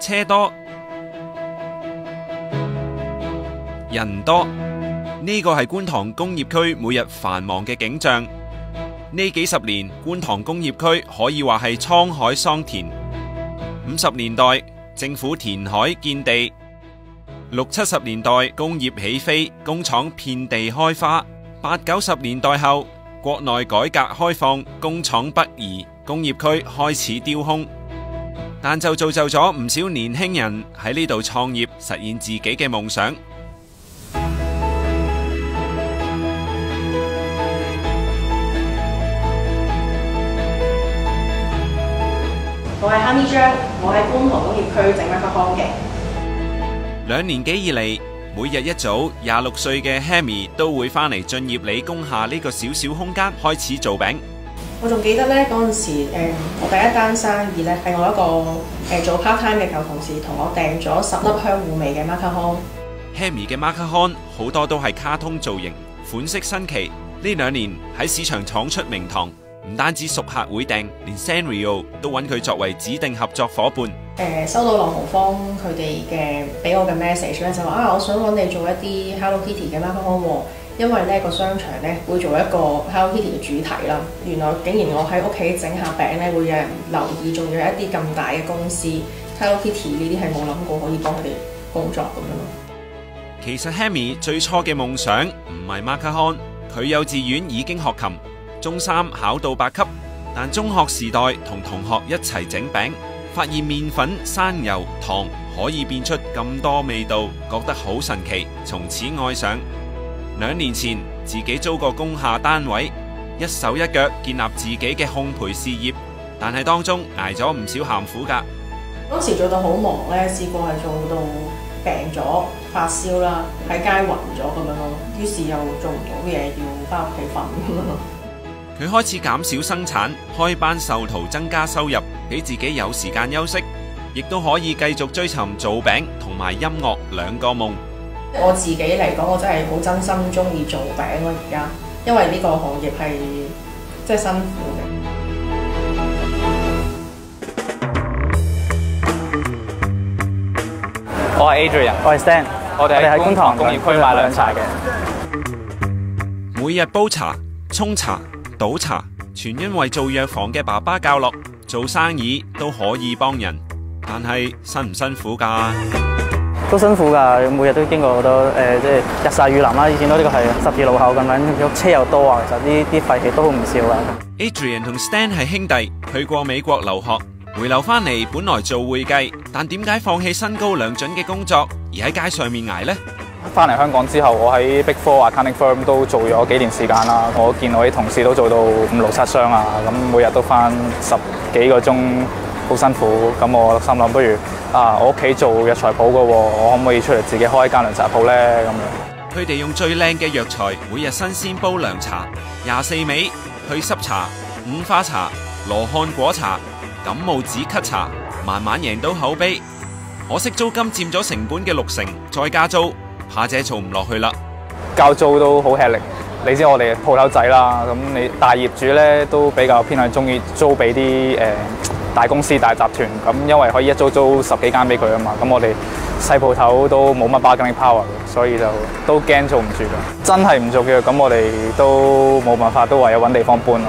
車多人多，呢個係觀塘工業區每日繁忙嘅景象。呢幾十年，觀塘工業區可以話係滄海桑田。50年代，政府填海建地；60、70年代，工業起飛，工廠遍地開花；80、90年代後，國內改革開放，工廠北移，工業區開始丟空。但就造就咗唔少年輕人喺呢度創業，實現自己嘅夢想。我係哈咪張，我喺觀塘工業區整macaron嘅。2年幾以嚟，每日一早26歲嘅 Hammy 都會返嚟駿業里工廈呢個小小空間開始做餅。我仲記得咧嗰陣時，我第一單生意咧係我一個做 part time 嘅舊同事同我訂咗10粒香芋味嘅macaron。Hammy 嘅macaron好多都係卡通造型，款式新奇。呢2年喺市場闖出名堂。唔單止熟客會訂，連 Sanrio 都揾佢作為指定合作夥伴。收到朗豪坊佢哋嘅俾我嘅 message 咧，就話我想揾你做一啲 Hello Kitty 嘅 macaron 喎，因為呢個商場咧會做一個 Hello Kitty 嘅主題啦。原來竟然我喺屋企整下餅咧會有人留意，仲要有一啲咁大嘅公司 Hello Kitty 呢啲係冇諗過可以幫佢哋工作咁樣咯。其實 Hammy 最初嘅夢想唔係 macaron， 佢幼稚園已經學琴。中3考到8級，但中學時代同同學一齊整餅，發現麵粉、生油、糖可以變出咁多味道，覺得好神奇，從此愛上。2年前自己租個工廈單位，一手一腳建立自己嘅烘焙事業，但係當中捱咗唔少鹹苦㗎。當時做到好忙咧，試過係做到病咗、發燒啦，喺街暈咗咁樣咯，於是又做唔到嘢，要返屋企瞓咁樣咯。佢開始減少生產，開班授徒增加收入，俾自己有時間休息，亦都可以繼續追尋做餅同埋音樂2個夢。我自己嚟講，我真係好真心中意做餅咯，而家，因為呢個行業係真係辛苦嘅。我係 Adrian， 我係 Stan， 我哋喺觀塘工業區賣涼茶嘅。每日煲茶、沖茶、倒茶，全因為做藥房嘅爸爸教落，做生意都可以幫人，但係辛唔辛苦㗎？都辛苦㗎，每日都經過好多即係日曬雨淋啦。以前都呢個係十字路口咁樣，車又多啊，其實呢啲廢氣都好唔少㗎。Adrian 同 Stan 係兄弟，去過美國留學，回流翻嚟本來做會計，但點解放棄薪高糧準嘅工作，而喺街上面捱呢？翻嚟香港之後，我喺 Big Four accounting firm 都做咗幾年時間啦。我見我啲同事都做到5、6、7雙啊，咁每日都翻10幾個鐘，好辛苦。咁我心諗，不如我屋企做藥材鋪嘅喎，我可唔可以出嚟自己開一間涼茶鋪呢？咁樣佢哋用最靚嘅藥材，每日新鮮煲涼茶，24味去濕茶、五花茶、羅漢果茶、感冒止咳茶，慢慢贏到口碑。可惜租金佔咗成本嘅60%，再加租，怕姐做唔落去啦。交租都好吃力，你知我哋鋪頭仔啦，咁你大業主咧都比較偏向中意租俾啲大公司、大集團，咁因為可以一租10幾間俾佢啊嘛。咁我哋細鋪頭都冇乜 bargaining power，所以就都驚做唔住㗎。真係唔做嘅，咁我哋都冇辦法，都唯有揾地方搬啦。